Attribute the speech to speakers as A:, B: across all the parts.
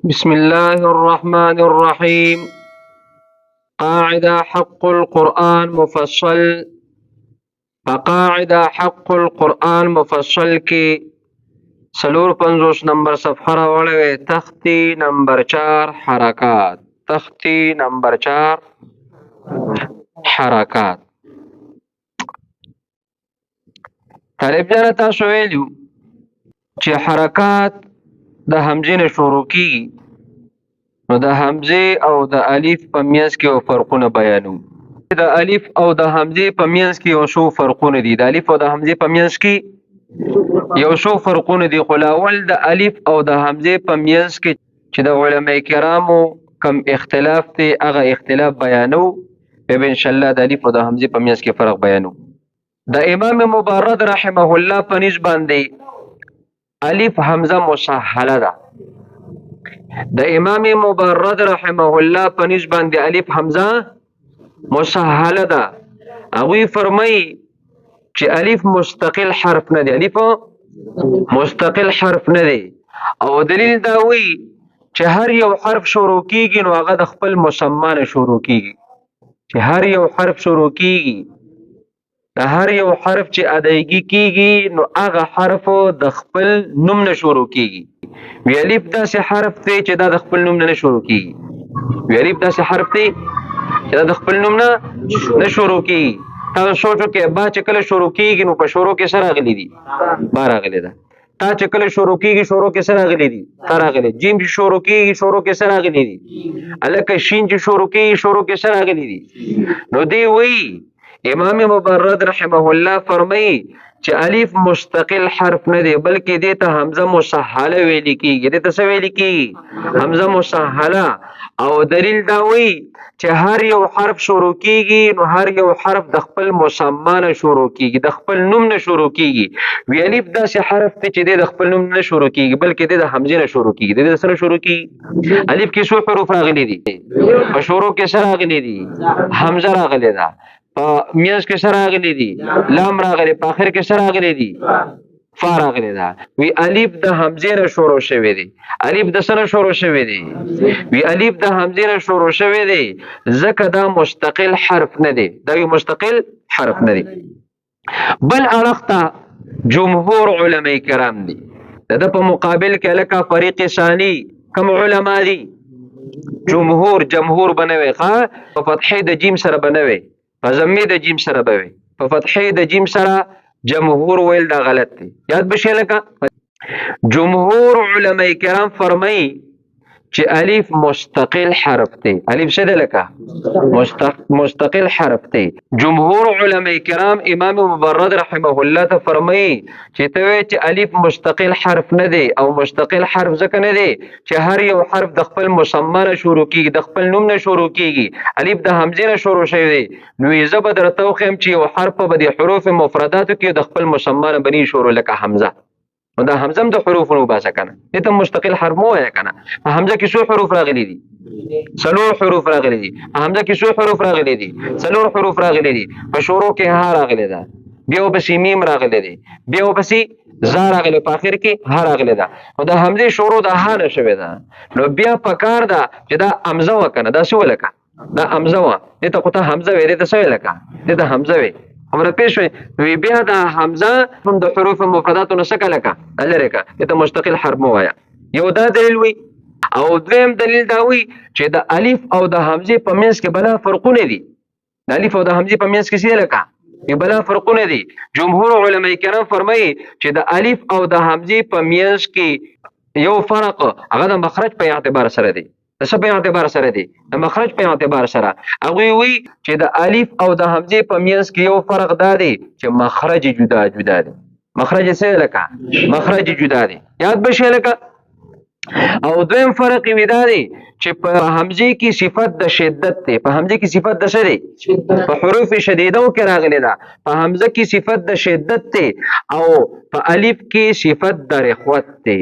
A: بسم الله الرحمن الرحيم. قاعدة حق القرآن مفصل. فقاعدة حق القرآن مفصل کی سلور 50 نمبر صفحه راوړې تختی نمبر 4 حرکات. تختی نمبر 4 حرکات. طالب جان تاسو ویلو چې حرکات د حمزې نه شروع کیږي، نو د حمزه او د الف په میانس کې یو فرقونه بیانو. د الف او د حمزه په میانس کې یو شو فرقونه دي. د الف او د حمزه په میانس کې یو شو فرقونه دي. خو اول د الف او د حمزه په میانس کې چې د علماء کرامو کم اختلاف دی هغه اختلاف بیانو. به ان شاء الله د الف او د حمزه په میانس کې فرق بیانو. د امام مبارد رحمه الله په نسبت باندې الف حمزه مسهله ده. د امام مبرد رحمه الله په نسبت باندې الف حمزه مسهله ده. هغوی فرمایي چې الف مستقل حرف نه دی. الف مستقل حرف نه دی او دلیل دا وی چې هر یو حرف شروع کیږي نو هغه د خپل مسما نه شروع کیږي. چې هر یو حرف شروع کیږي، د هر یو حرف چې ادایګي کیږي نو هغه حرف د خپل نوم نه شروع کیږي. وی الف داسې حرف دی چې دا د خپل نوم نه شروع کیږي. وی الف داسې حرف دی چې دا د خپل نوم نه شروع کیږي. تاسو سوچو کې با چې کله شروع کیږي نو په شروع کې سره غلي دي با راغلي ده. تا چې کله شروع کیږي شروع کې سره غلي دي تا راغلي. جیم چې شروع کیږي شروع کې سره غلي دي. الکه شین چې شروع کیږي شروع کې سره غلي دي. نو دی وی امام مبرد رحمه الله فرمایي چې الف مستقل حرف نه دی بلکې دې ته حمزه مسهله ویل کیږي. دې ته څه ویل کیږي؟ حمزه مسهله. او دلیل دا وی چې هر یو حرف شروع کیږي نو هر یو حرف د خپل مسما نه شروع کیږي، د خپل نوم نه شروع کیږي. وی الف داسې حرف دی چې د خپل نوم نه شروع کیږي بلکې د حمزه نه شروع کیږي. د سره شروع کیږي. الف کې څو حروف راغلي دي؟ په شروع کې سره راغلي دي حمزه راغلي ده، په میانس کې سره راغلي دي لام راغلي، په اخر کې سره راغلي دي فا راغلي ده. وی الف د حمزه نه شروع شوی دی. الف د سره شروع شوی دی. وی الف د حمزه نه شروع شوی دی ځکه دا مستقل حرف نه دی. دا یو مستقل حرف نه دی. بل اړخته جمهور علماء کرام دي. د په مقابل کې لکه فریق ثانی کوم علما دي؟ جمهور بنوي ښا په فتحې د جیم سره بنوي، په ضمې د جیم سره بوي، په فتحې د جیم سره جمهور ویل دا غلط دی. یاد بشي لکه جمهور علماء کرام فرمایي چې الف مستقل حرف دی. الف څه دی لکه مستقل حرف دی. جمهور علماء کرام امام مبرد رحمه الله ته فرمایي چې ته وایې چې الف مستقل حرف نه دی او مستقل حرف ځکه نه دی چې هر یو حرف د خپل مسما نه شروع کیږي، د خپل نوم نه شروع کیږي. الف د حمزه نه شروع شوی دی نو یې زه به درته وښیم چې یو حرف په د حروف مفرداتو کې د خپل مسما نه بني شروع لکه حمزه. نو دا حمزه هم د حروفونو باسه کنه. دته مستقل حرف مو وایه کنه. حمزه کې څو حروف راغلي دي؟ څلور حروف راغلي دي. حمزه کې څو حروف راغلي دي؟ څلور حروف راغلي دي. په شروع کې ها راغلي ده، بیا وبسې میم راغلي دي، بیا وبسې زا راغلي، په اخر کې ها راغلي ده. نو د حمزه شروع د ها نه شوی ده نو بیا پکار ده چې دا حمزه وکنه. دا څه ولکه دا حمزه و دته خو ته حمزه وې دته څه ولکه دته حمزه وې خبره پېښ شوې. وی بیا د حمزه هم د حروف مفرداتو نه څه لکه لرې کا دته مستقل حرف مو وایه. یو دا دلیل وی. او دویم دلیل دا وی چې د الف او د حمزه په منځ کې بلا فرقونه دي. د الف او د حمزه په منځ کې څه لکه بلا فرقونه دي. جمهور علماء کرام فرمایي چې د الف او د حمزه په منځ کې یو فرق هغه د مخرج په اعتبار سره دی. د څه په اعتبار سره دی؟ د مخرج په اعتبار سره. هغه وی چې د الف او د حمزه په منځ کې یو فرق دا دی چې مخرج جدا دی. مخرج څه لکه مخرج جدا دی. یاد بشي لکه. او دویم فرق وی دا دی چې په حمزه کې صفت د شدت دی. په حمزه کې صفت د څه دی؟ په حروف شدیده کې راغلی ده. په حمزه کې صفت د شدت دی او په الف کې صفت د رخوت دی.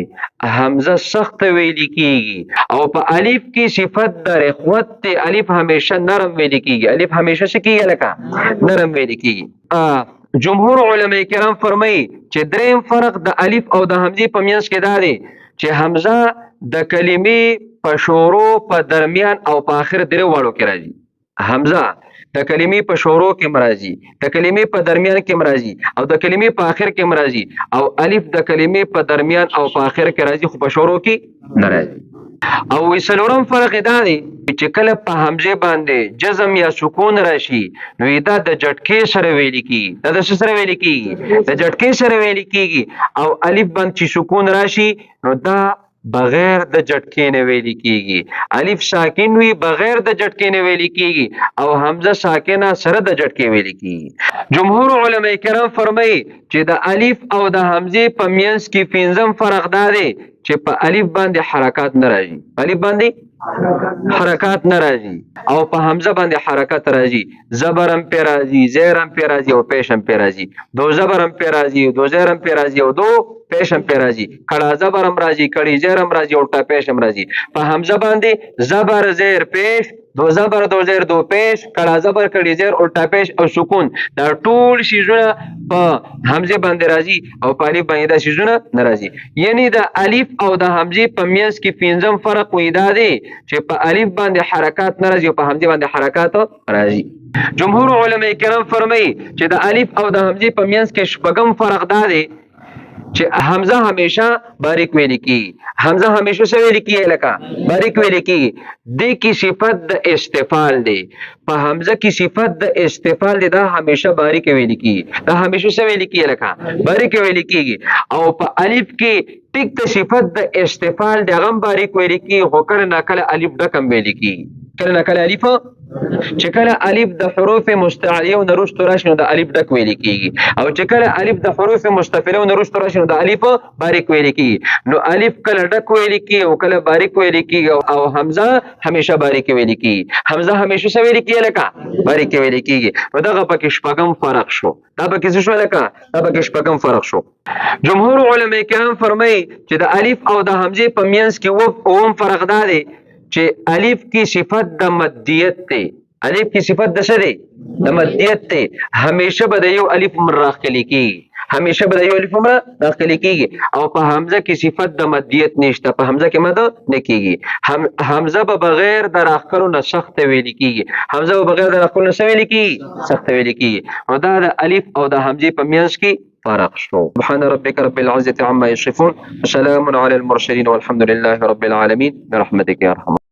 A: حمزه سخت ویل کیږي او په الف کې صفت د رخوت دی. الف همیشه نرم ویل کیږي. الف همیشه څه کیږي لکه نرم ویل کیږي. جمهور علماء کرام فرمایي چې دریم فرق د الف او د حمزه په منځ کې دا دی چې حمزه د کلمې په شروع په درمیان او په آخر درې واړو کې راځي. حمزه د کلمې په شروع کې مرাজি، د کلمې په درمیان کې مرাজি او د کلمې په آخر کې مرাজি، او الف د کلمې په درمیان او په آخر کې راځي خو په شروع کې نه راځي. او څلورم فرق دا دی چې کله په حمزه باندې جزم یا سکون راشي نو دا د جټکې سره ویل کیږي. دا د څه سره ویل کیږي؟ د جټکې سره ویل کیږي. او الف باندې چې سکون راشي نو دا بغیر د جټکې نه ویل کیږي. الف ساکن وي بغیر د جټکې نه ویل کیږي او حمزه ساکنه سره د جټکې ویل کیږي. جمهور علما کرام فرمایي چې د الف او د حمزه په منځ کې پنځم فرق دا دی چې په الف باندې حرکات نه راځي. الف باندې حرکات نه راځي او په حمزه باندې حرکت راځي. زبرم په راځي، زیرم په راځي او پیشم په راځي. دو زبرم په راځي، دو زیرم په راځي او دو پیشم په راځي. کړه زبرم راځي، کړي زیرم راځي او ټا پیشم راځي. په حمزه باندې زبر زیر پیش، دو زبر دو زیر دو پیش، کړه زبر کړي زیر او ټا پیش او سکون، دا ټول شیزونه په حمزه باندې راځي او په الف باندې دا شیزونه ناراضي. یعنی د الف او د حمزه په میانس کې پنځم فرق وېدا دی چې په الف باندې حرکات ناراضي او په حمزه باندې حرکات راځي. جمهور علما کرام فرمایي چې د الف او د حمزه په میانس کې شپږم فرق دا دی چې حمزه همیشه باریک ویل کی. حمزه همیشه څه ویل کی لکه باریک ویل کی. د کی صفت د استفال دی. په حمزه کی صفت د استفال دی، دا همیشه باریک ویل کی. دا همیشه څه ویل کی لکه باریک ویل کیږي. او په الف کې ټیک د صفت د استفال دی غم باریک ویل کی، خو کله نه کله الف ډکم ویل کی. کله نه کله الف چې کله الف د حروف مستعلیه او نرشتو راشي نو د الف ډک ویل کیږي، او چې کله الف د حروف مستفله او نرشتو راشي نو د الف باریک ویل کیږي. نو الف کله ډک ویل کیږي او کله باریک ویل کیږي او حمزه همیشه باریک ویل کیږي. حمزه همیشه څه ویل کیږي لکه باریک ویل کیږي. نو دغه پکې شپږم فرق شو. دا پکې څه شو لکه دا پکې شپږم فرق شو. جمهور علما کرام فرمایي چې د الف او د حمزه په میانس کې اوم فرق دا دی چې الف کی صفت د مدیت ته. الف کی صفت د څه دی؟ د مدیت ته. همیشه به د یو الف مراخلی کیږي، همیشه به د یو الف مراخلی کیږي. او په حمزه کی صفت د مدیت نشته، په حمزه کې مد نه کیږي. حمزه به بغیر د راخلو نه سخت ویل کیږي. حمزه به بغیر د راخلو نه ویل کیږي سخت ویل کیږي. او دا د الف او د حمزه په میانس کې فرق شو. سبحان ربك رب العزة عما يصفون وسلام على المرسلين والحمد لله رب العالمين برحمتك يا ارحم